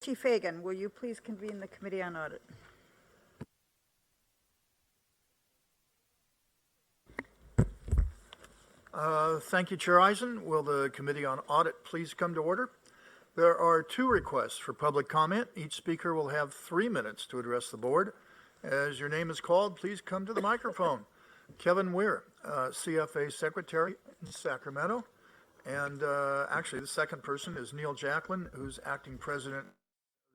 Chief Fagan, will you please convene the Committee on Audit? Thank you, Chair Eisen. Will the Committee on Audit please come to order? There are 2 requests for public comment. Each speaker will have 3 minutes to address the board. As your name is called, please come to the microphone. Kevin Weir, CFA Secretary in Sacramento. And actually, the second person is Neil Jacklin, who's Acting President of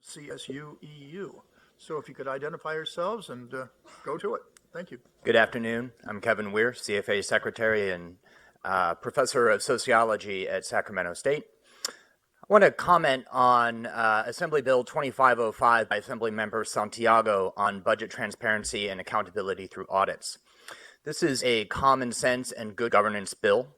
CSU EU. So if you could identify yourselves and go to it. Thank you. Good afternoon. I'm Kevin Weir, CFA Secretary and Professor of Sociology at Sacramento State. I want to comment on Assembly Bill 2505 by Assemblymember Santiago on budget transparency and accountability through audits. This is a common sense and good governance bill.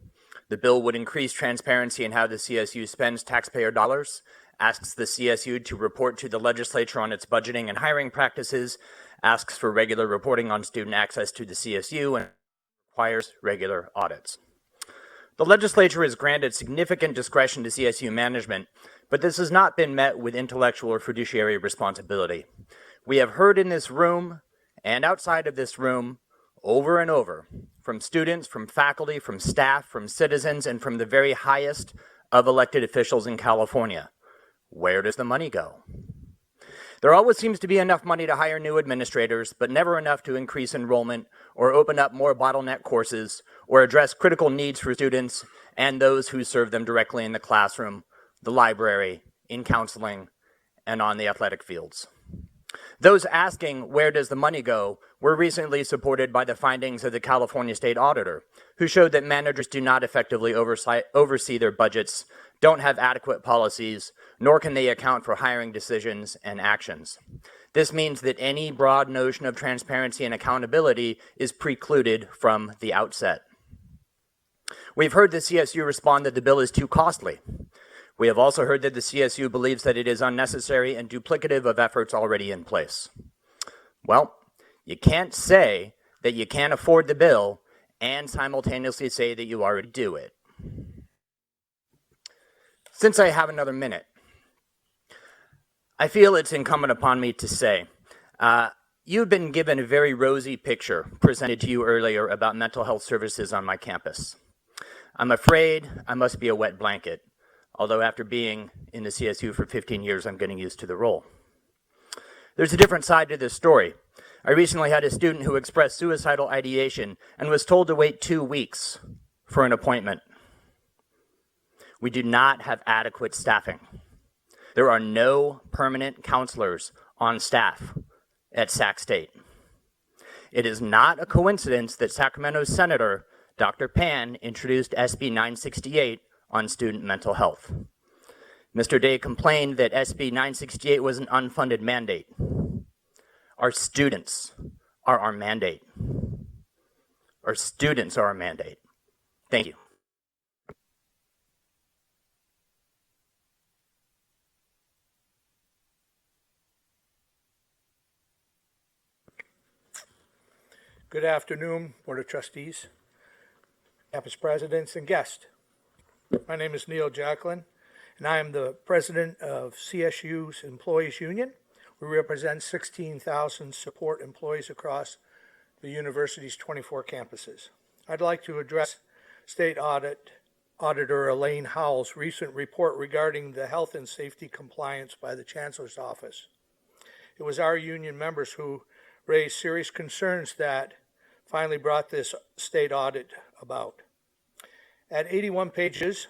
The bill would increase transparency in how the CSU spends taxpayer dollars, asks the CSU to report to the legislature on its budgeting and hiring practices, asks for regular reporting on student access to the CSU, and requires regular audits. The legislature has granted significant discretion to CSU management, but this has not been met with intellectual or fiduciary responsibility. We have heard in this room and outside of this room over and over from students, from faculty, from staff, from citizens, and from the very highest of elected officials in California. Where does the money go? There always seems to be enough money to hire new administrators, but never enough to increase enrollment or open up more bottleneck courses or address critical needs for students and those who serve them directly in the classroom, the library, in counseling, and on the athletic fields. Those asking where does the money go were recently supported by the findings of the California State Auditor, who showed that managers do not effectively oversee their budgets, don't have adequate policies, nor can they account for hiring decisions and actions. This means that any broad notion of transparency and accountability is precluded from the outset. We've heard the CSU respond that the bill is too costly. We have also heard that the CSU believes that it is unnecessary and duplicative of efforts already in place. Well, you can't say that you can't afford the bill and simultaneously say that you already do it. Since I have another minute, I feel it's incumbent upon me to say, you've been given a very rosy picture presented to you earlier about mental health services on my campus. I'm afraid I must be a wet blanket, although after being in the CSU for 15 years, I'm getting used to the role. There's a different side to this story. I recently had a student who expressed suicidal ideation and was told to wait 2 weeks for an appointment. We do not have adequate staffing. There are no permanent counselors on staff at Sac State. It is not a coincidence that Sacramento Senator Dr. Pan introduced SB 968 on student mental health. Mr. Day complained that SB 968 was an unfunded mandate. Our students are our mandate. Our students are our mandate. Thank you. Good afternoon, Board of Trustees, campus presidents, and guests. My name is Neil Jacklin, and I am the president of CSU's Employees Union. We represent 16,000 support employees across the university's 24 campuses. I'd like to address State Auditor Elaine Howell's recent report regarding the health and safety compliance by the Chancellor's Office. It was our union members who raised serious concerns that finally brought this state audit about. At 81 pages,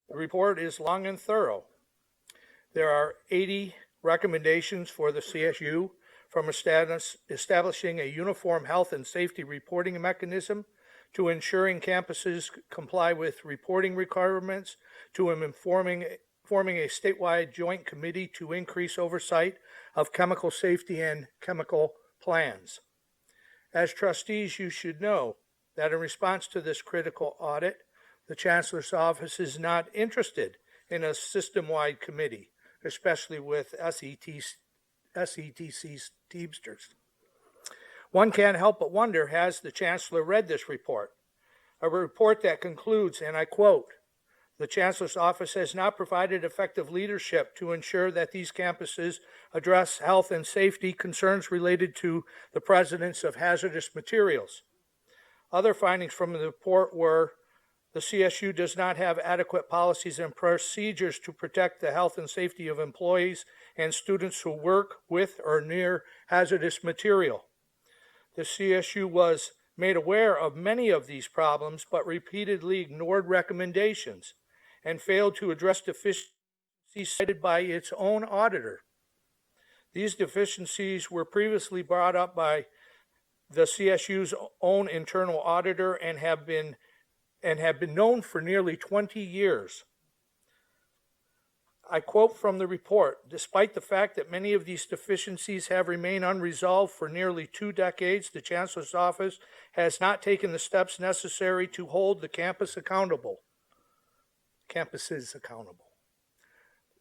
the report is long and thorough. There are 80 recommendations for the CSU, from establishing a uniform health and safety reporting mechanism, to ensuring campuses comply with reporting requirements, to forming a statewide joint committee to increase oversight of chemical safety and chemical plans. As trustees, you should know that in response to this critical audit, the Chancellor's Office is not interested in a system-wide committee, especially with SETC's Teamsters. One can't help but wonder, has the Chancellor read this report? A report that concludes, and I quote, The Chancellor's office has not provided effective leadership to ensure that these campuses address health and safety concerns related to the presence of hazardous materials. Other findings from the report were the CSU does not have adequate policies and procedures to protect the health and safety of employees and students who work with or near hazardous material. The CSU was made aware of many of these problems, but repeatedly ignored recommendations and failed to address deficiencies cited by its own auditor. These deficiencies were previously brought up by the CSU's own internal auditor and have been known for nearly 20 years. I quote from the report, despite the fact that many of these deficiencies have remained unresolved for nearly 2 decades, the Chancellor's office has not taken the steps necessary to hold the campuses accountable.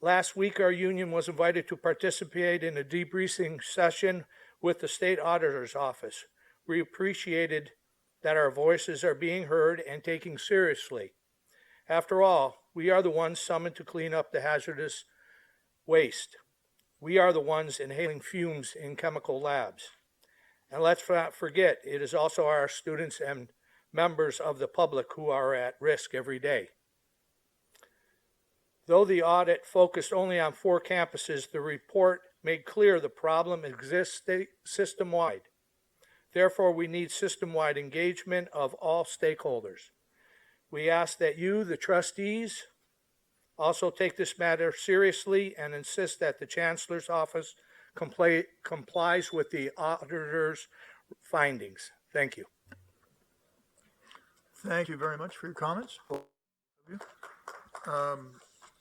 Last week, our union was invited to participate in a debriefing session with the state auditor's office. We appreciated that our voices are being heard and taken seriously. After all, we are the ones summoned to clean up the hazardous waste. We are the ones inhaling fumes in chemical labs. And let's not forget, it is also our students and members of the public who are at risk every day. Though the audit focused only on 4 campuses, the report made clear the problem exists system-wide. Therefore, we need system-wide engagement of all stakeholders. We ask that you, the trustees, also take this matter seriously and insist that the Chancellor's office complies with the auditor's findings. Thank you. Thank you very much for your comments.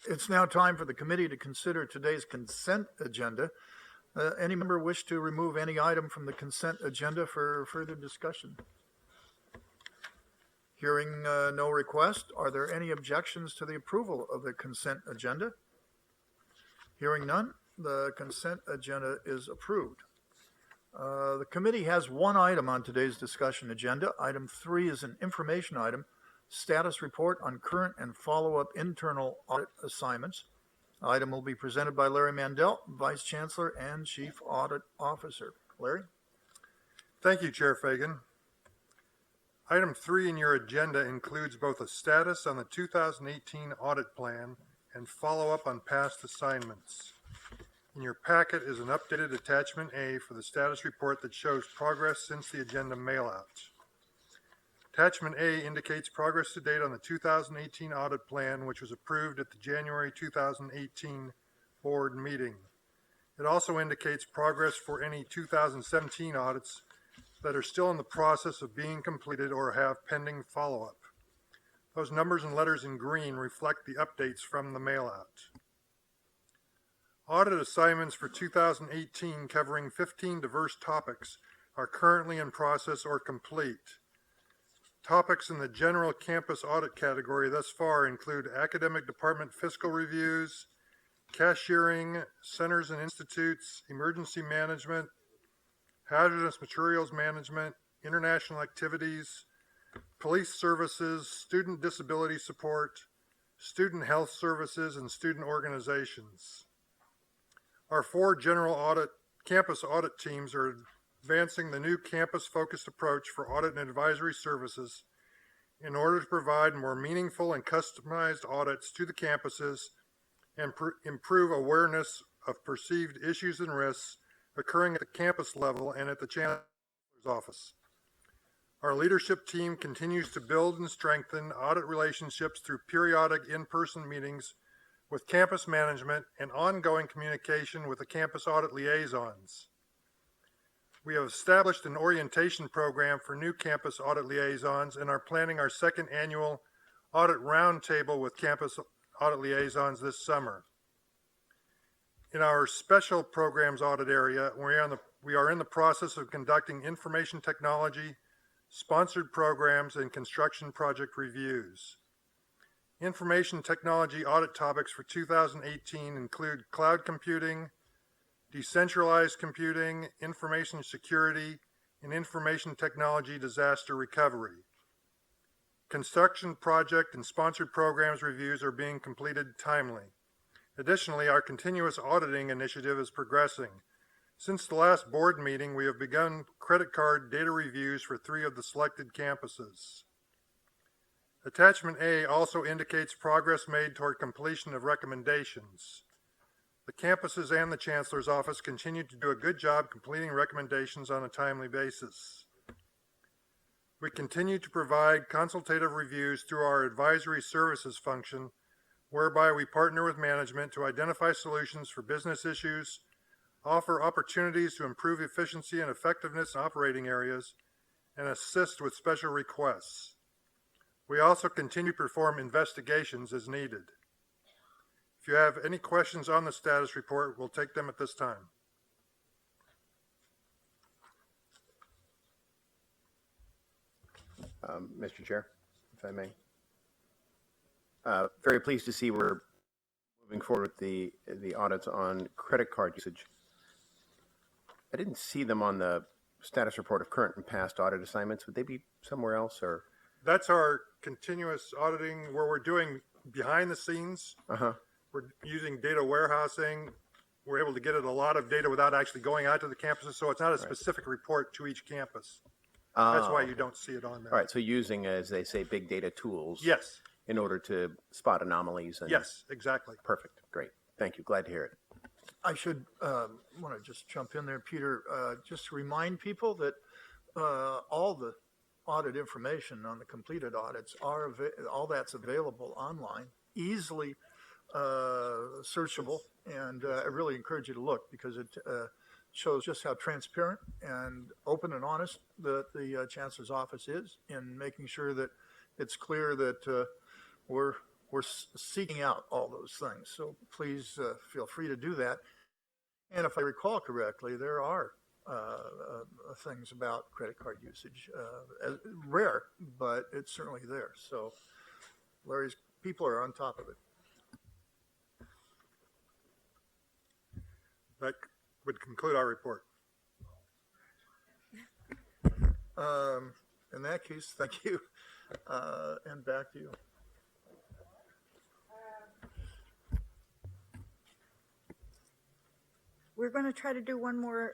It's now time for the committee to consider today's consent agenda. Any member wish to remove any item from the consent agenda for further discussion? Hearing no request, are there any objections to the approval of the consent agenda? Hearing none, the consent agenda is approved. The committee has one item on today's discussion agenda. Item 3 is an information item, status report on current and follow-up internal audit assignments. The item will be presented by Larry Mandel, Vice Chancellor and Chief Audit Officer. Larry? Thank you, Chair Fagan. Item 3 in your agenda includes both a status on the 2018 audit plan and follow-up on past assignments. In your packet is an updated attachment A for the status report that shows progress since the agenda mailout. Attachment A indicates progress to date on the 2018 audit plan, which was approved at the January 2018 board meeting. It also indicates progress for any 2017 audits that are still in the process of being completed or have pending follow-up. Those numbers and letters in green reflect the updates from the mailout. Audit assignments for 2018 covering 15 diverse topics are currently in process or complete. Topics in the general campus audit category thus far include academic department fiscal reviews, cashiering, centers and institutes, emergency management, hazardous materials management, international activities, police services, student disability support, student health services, and student organizations. Our 4 general campus audit teams are advancing the new campus-focused approach for audit and advisory services in order to provide more meaningful and customized audits to the campuses and improve awareness of perceived issues and risks occurring at the campus level and at the Chancellor's office. Our leadership team continues to build and strengthen audit relationships through periodic in-person meetings with campus management and ongoing communication with the campus audit liaisons. We have established an orientation program for new campus audit liaisons and are planning our 2nd annual audit roundtable with campus audit liaisons this summer. In our special programs audit area, we are in the process of conducting information technology, sponsored programs, and construction project reviews. Information technology audit topics for 2018 include cloud computing, decentralized computing, information security, and information technology disaster recovery. Construction project and sponsored programs reviews are being completed timely. Additionally, our continuous auditing initiative is progressing. Since the last board meeting, we have begun credit card data reviews for 3 of the selected campuses. Attachment A also indicates progress made toward completion of recommendations. The campuses and the Chancellor's office continue to do a good job completing recommendations on a timely basis. We continue to provide consultative reviews through our advisory services function, whereby we partner with management to identify solutions for business issues, offer opportunities to improve efficiency and effectiveness in operating areas, and assist with special requests. We also continue to perform investigations as needed. If you have any questions on the status report, we'll take them at this time. Mr. Chair, if I may. Very pleased to see we're moving forward with the audits on credit card usage. I didn't see them on the status report of current and past audit assignments. Would they be somewhere else, or? That's our continuous auditing where we're doing behind the scenes. We're using data warehousing. We're able to get at a lot of data without actually going out to the campuses, so it's not a specific report to each campus. That's why you don't see it on there. All right, so using, as they say, big data tools. Yes. In order to spot anomalies. And Yes, exactly. Perfect. Great. Thank you. Glad to hear it. I should want to just jump in there, Peter, just to remind people that all the audit information on the completed audits all that's available online, easily searchable, and I really encourage you to look because it shows just how transparent and open and honest the Chancellor's office is in making sure that it's clear that we're seeking out all those things. So please feel free to do that. And if I recall correctly, there are things about credit card usage, rare, but it's certainly there. So Larry's people are on top of it. That would conclude our report. In that case, thank you. And back to you. We're going to try to do one more